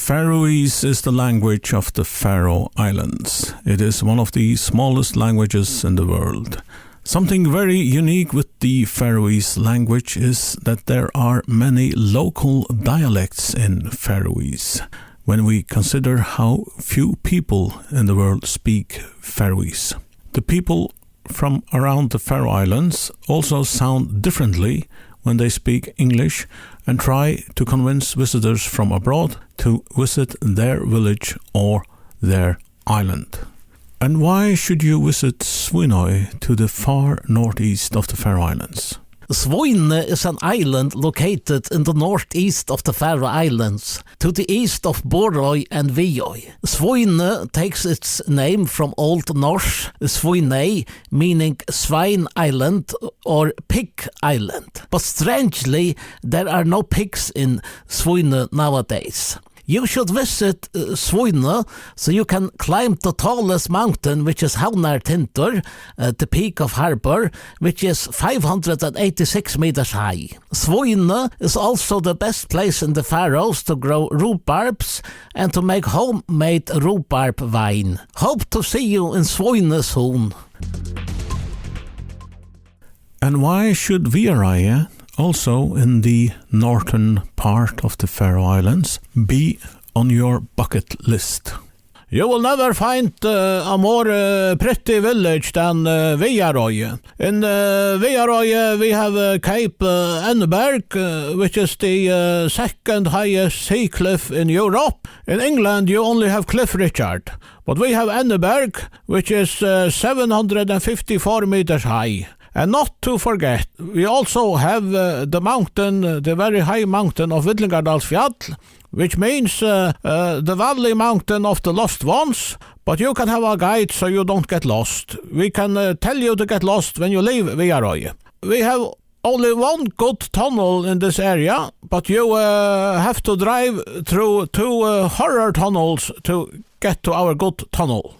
Faroese is the language of the Faroe Islands. It is one of the smallest languages in the world. Something very unique with the Faroese language is that there are many local dialects in Faroese. When we consider how few people in the world speak Faroese. The people from around the Faroe Islands also sound differently when they speak English and try to convince visitors from abroad to visit their village or their island. And why should you visit Svínoy to the far northeast of the Faroe Islands? Svínoy is an island located in the northeast of the Faroe Islands, to the east of Borøy and Viðoy. Svínoy takes its name from Old Norse Svínoy, meaning Swine Island or Pig Island. But strangely, there are no pigs in Svínoy nowadays. You should visit Svínoy so you can climb the tallest mountain, which is Havnartindur, the peak of Harbour, which is 586 meters high. Svínoy is also the best place in the Faroes to grow rhubarbs and to make homemade rhubarb wine. Hope to see you in Svínoy soon. And why should Viðoy, also in the northern part of the Faroe Islands, be on your bucket list? You will never find a more pretty village than Viðoy. In Viðoy we have Cape Enneberg, which is the second highest sea cliff in Europe. In England you only have Cliff Richard, but we have Enneberg, which is 754 meters high. And not to forget, we also have the mountain, the very high mountain of Villingardalsfjall, which means the valley mountain of the lost ones, but you can have a guide so you don't get lost. We can tell you to get lost when you leave Viðoy. We have only one good tunnel in this area, but you have to drive through two horror tunnels to get to our good tunnel.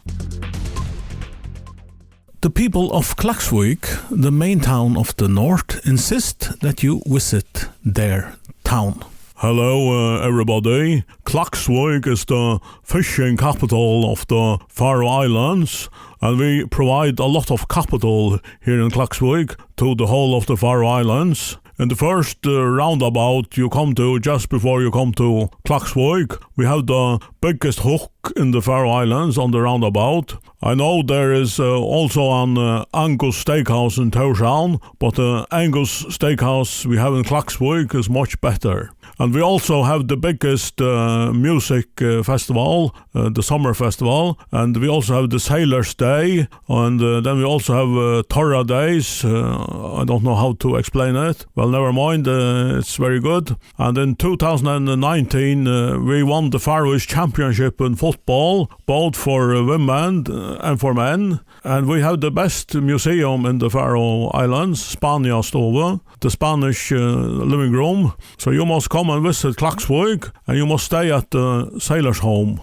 The people of Klaksvík, the main town of the north, insist that you visit their town. Hello everybody. Klaksvík is the fishing capital of the Faroe Islands, and we provide a lot of capital here in Klaksvík to the whole of the Faroe Islands. In the first roundabout you come to, just before you come to Klaksvík, we have the biggest hook in the Faroe Islands on the roundabout. I know there is also an Angus steakhouse in Tórshavn, but the Angus steakhouse we have in Klaksvík is much better. And we also have the biggest music festival, the summer festival, and we also have the Sailors' Day, and then we also have Torra Days. I don't know how to explain it. Well, never mind, it's very good. And in 2019, we won the Faroese Championship in football, both for women and for men. And we have the best museum in the Faroe Islands, Spaniastove, the Spanish living room. So you must come and visit Klaksvík, and you must stay at the sailor's home.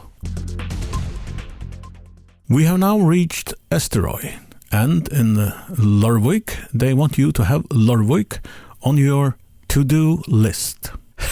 We have now reached Eysturoy, and in Lurvik, they want you to have Lurvik on your to-do list.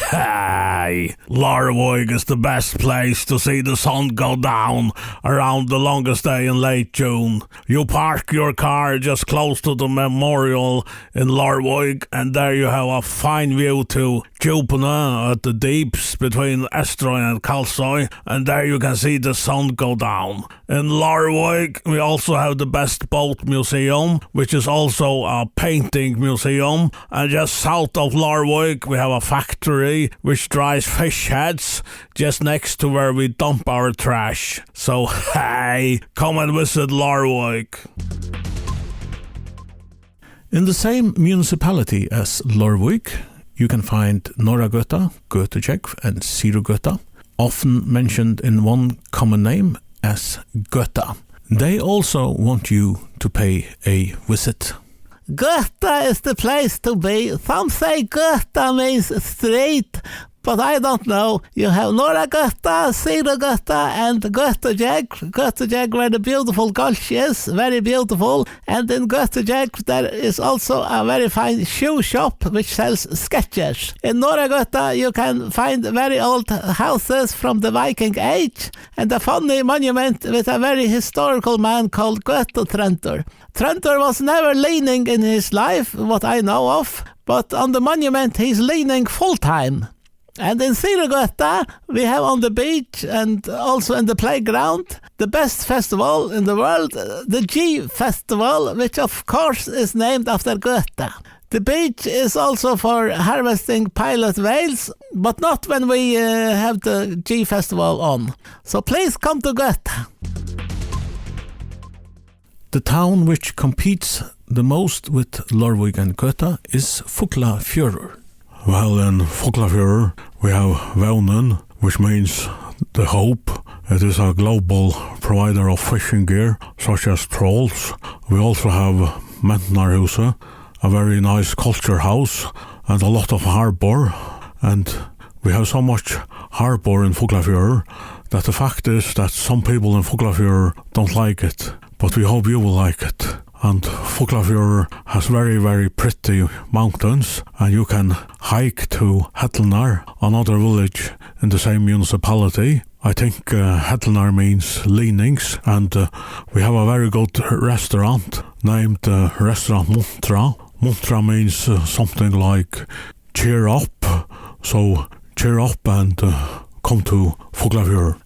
Hey, Lurvik is the best place to see the sun go down around the longest day in late June. You park your car just close to the memorial in Lurvik, and there you have a fine view to Djúpuna at the deeps between Eysturoy and Kalsoy, and there you can see the sun go down. In Lurvik we also have the best boat museum, which is also a painting museum, and just south of Lurvik we have a factory which dries fish heads just next to where we dump our trash. So hey, come and visit Lurvik. In the same municipality as Lurvik, you can find Norragöta, Götucheck, and Sirugöta, often mentioned in one common name as Göta. They also want you to pay a visit. Göta is the place to be. Some say Göta means street, But I don't know. You have Norragöta, Sydagöta, and Göttegeg. Göttegeg where the beautiful gulch is, very beautiful. And in Göttegeg there is also a very fine shoe shop which sells sketches. In Norragöta you can find very old houses from the Viking age and a funny monument with a very historical man called Götutrentur. Trentur was never leaning in his life, what I know of, but on the monument he's leaning full time. And in Siragöta, we have on the beach and also in the playground the best festival in the world, the G Festival, which of course is named after Göta. The beach is also for harvesting pilot whales, but not when we have the G Festival on. So please come to Göta. The town which competes the most with Lorvig and Göta is Fuglafjörður. Well, in Fuglafjörður we have Vaunin, which means the hope. It is a global provider of fishing gear, such as trawls. We also have Mentnarhuset, a very nice culture house, and a lot of harbour. And we have so much harbour in Fuglafjörður that the fact is that some people in Fuglafjörður don't like it. But we hope you will like it. And Fuglafjörður has very, very pretty mountains, and you can hike to Hellnar, another village in the same municipality. I think Hellnar means leanings, and we have a very good restaurant named Restaurant Muntra. Muntra means something like cheer up, so cheer up and come to Fuglafjörður.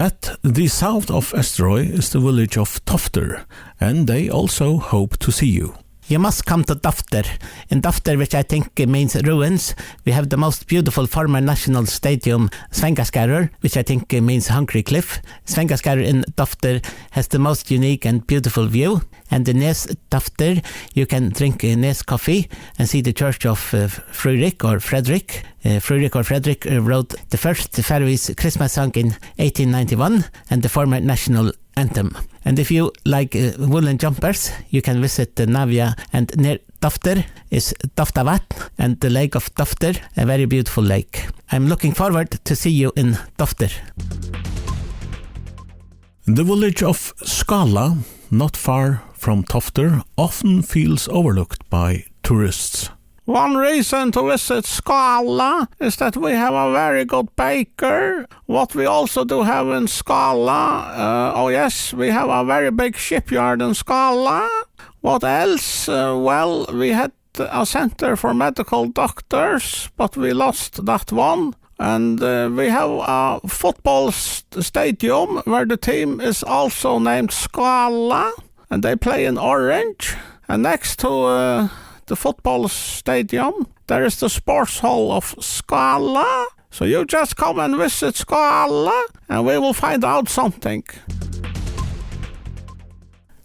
At the south of Eysturoy is the village of Tofter, and they also hope to see you. You must come to Tofter. In Tofter, which I think means ruins, we have the most beautiful former national stadium, Svengaskarur, which I think means Hungry Cliff. Svengaskarur in Tofter has the most unique and beautiful view. And in Nes Tofter, you can drink Nes coffee and see the church of Fredrik or Fredrik. Fredrik wrote the first Faroese Christmas song in 1891 and the former national anthem. And if you like woolen jumpers, you can visit Navia, and near Tofter is Toftavatn and the lake of Tofter, a very beautiful lake. I'm looking forward to see you in Tofter. The village of Skala, not far from Tofter, often feels overlooked by tourists. One reason to visit Skala is that we have a very good baker. What we also do have in Skala, we have a very big shipyard in Skala. What else? Well, we had a center for medical doctors, but we lost that one. And we have a football stadium where the team is also named Skala, and they play in orange. And next to the football stadium, there is the sports hall of Skala. So you just come and visit Skala and we will find out something.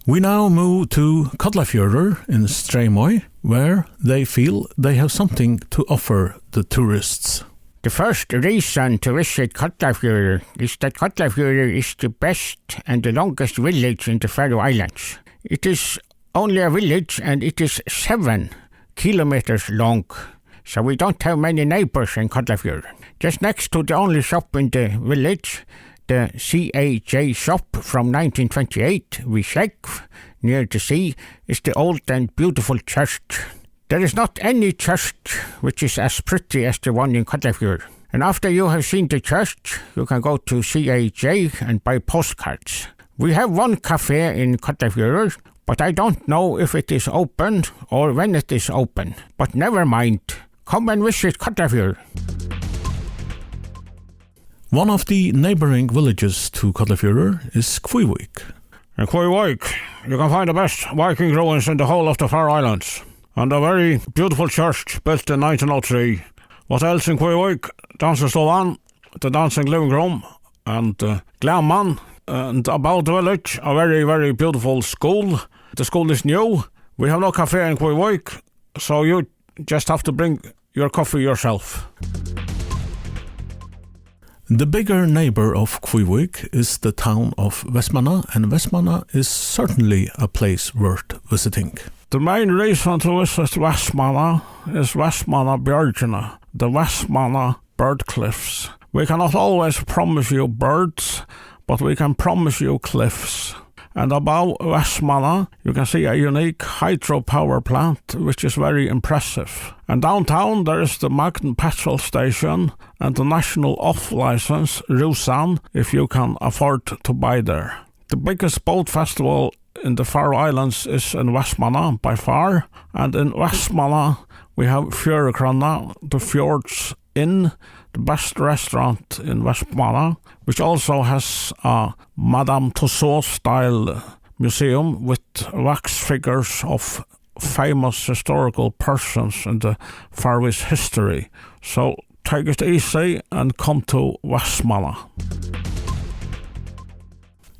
We now move to Kollafjörður in Streymoy, where they feel they have something to offer the tourists. The first reason to visit Kollafjörður is that Kollafjörður is the best and the longest village in the Faroe Islands. It is only a village and it is 7 kilometers long, so we don't have many neighbors in Kollafjörður. Just next to the only shop in the village, the CAJ shop from 1928, Visek, near the sea, is the old and beautiful church. There is not any church which is as pretty as the one in Kollafjörður. And after you have seen the church, you can go to CAJ and buy postcards. We have one cafe in Kollafjörður, but I don't know if it is open or when it is open. But never mind. Come and visit Kollafjörður. One of the neighboring villages to Kollafjörður is Kvívík. In Kvívík, you can find the best Viking ruins in the whole of the Faroe Islands, and a very beautiful church built in 1903. What else in Kvívík? Dansestofan, the dancing living room, and Glamman, and about the village, a very, very beautiful school. The school is new. We have no cafe in Kvívík, so you just have to bring your coffee yourself. The bigger neighbor of Kvívík is the town of Vestmanna, and Vestmanna is certainly a place worth visiting. The main reason to visit Vestmanna is Vestmanna Björgene, the Vestmanna bird cliffs. We cannot always promise you birds, but we can promise you cliffs. And above Vestmanna, you can see a unique hydropower plant, which is very impressive. And downtown, there is the Magn petrol station and the national off-license, Rusan, if you can afford to buy there. The biggest boat festival in the Faroe Islands is in Vestmanna by far, and in Vestmanna we have Fjörkrona, the Fjords Inn, the best restaurant in Vestmanna, which also has a Madame Tussauds-style museum with wax figures of famous historical persons in the Faroese history. So take it easy and come to Vestmanna.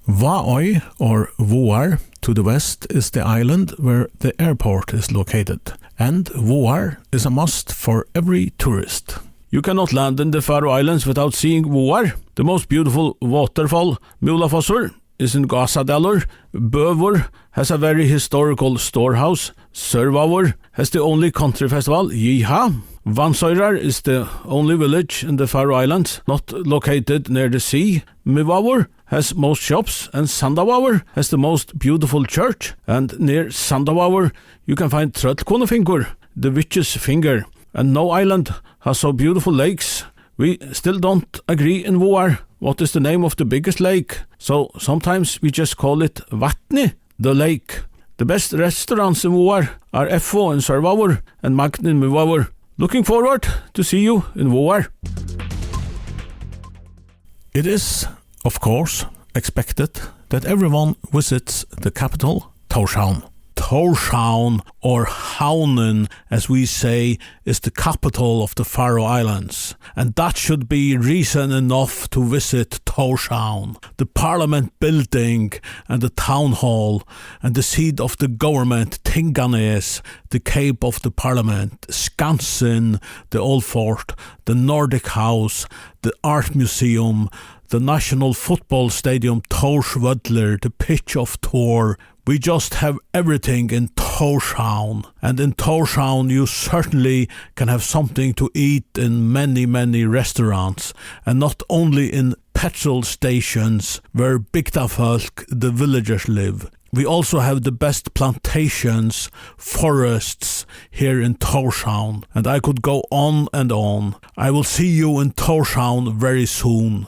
Váoy, or Váar, to the west is the island where the airport is located, and Váar is a must for every tourist. You cannot land in the Faroe Islands without seeing Váar. The most beautiful waterfall, Múlafossur, is in Gásadalur. Bøur has a very historical storehouse. Sørvágur has the only country festival, Jiha. Vansøyrar is the only village in the Faroe Islands not located near the sea. Mivágur has most shops, and Sandavágur has the most beautiful church. And near Sandavágur you can find Tröllkonufingur, the witch's finger. And no island has so beautiful lakes. We still don't agree in Váar what is the name of the biggest lake, so sometimes we just call it Vatni, the lake. The best restaurants in Váar are FO in Sørvágur and Magn in Mivágur. Looking forward to see you in Váar. It is, of course, expected that everyone visits the capital, Tórshavn. Tórshavn, or Havnen, as we say, is the capital of the Faroe Islands, and that should be reason enough to visit Tórshavn, the parliament building and the town hall, and the seat of the government, Tinganes, the cape of the parliament, Skansen, the old fort, the Nordic house, the art museum, the national football stadium Tórsvöllur, the pitch of Tór. We just have everything in Tórshavn, and in Tórshavn you certainly can have something to eat in many, many restaurants, and not only in petrol stations where bygdafolk, the villagers, live. We also have the best plantations, forests here in Tórshavn, and I could go on and on. I will see you in Tórshavn very soon.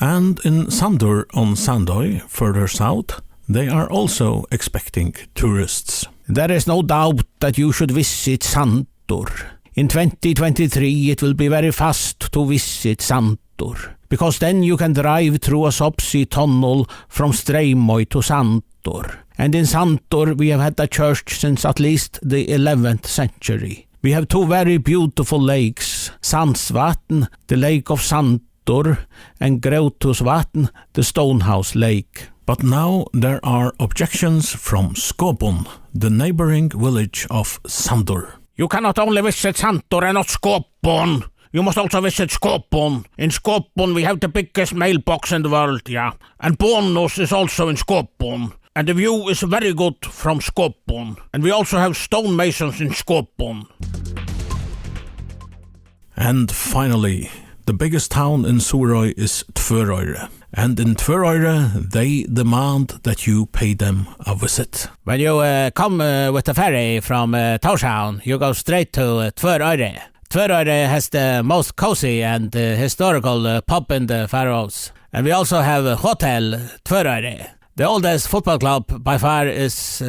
And in Sandur on Sandoy, further south, they are also expecting tourists. There is no doubt that you should visit Sandur. In 2023 it will be very fast to visit Sandur, because then you can drive through a subsea tunnel from Streymoy to Sandur. And in Sandur we have had a church since at least the 11th century. We have two very beautiful lakes, Sandsvatn, the lake of Sandur, and Grjóthúsvatn, the Stonehouse Lake. But now there are objections from Skopun, the neighboring village of Sandur. You cannot only visit Sandur and not Skopun. You must also visit Skopun. In Skopun we have the biggest mailbox in the world, yeah. And Bonus is also in Skopun. And the view is very good from Skopun. And we also have stonemasons in Skopun. And finally, the biggest town in Suðuroy is Tvøroyri. And in Tvøroyri, they demand that you pay them a visit. When you come with the ferry from Tórshavn, you go straight to Tvøroyri. Tvøroyri has the most cozy and historical pub in the Faroes. And we also have a hotel, Tvøroyri. The oldest football club by far is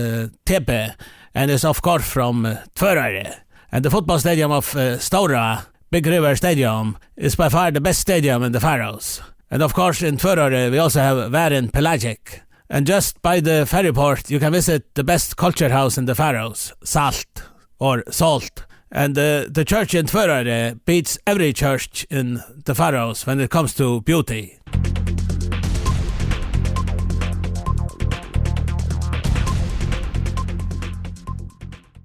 TP, and is of course from Tvøroyri. And the football stadium of Stóra, Big River Stadium, is by far the best stadium in the Faroes. And of course in Tvøroyri we also have Værin Pelagic. And just by the ferry port you can visit the best culture house in the Faroes, Salt, or Salt. And the church in Tvøroyri beats every church in the Faroes when it comes to beauty.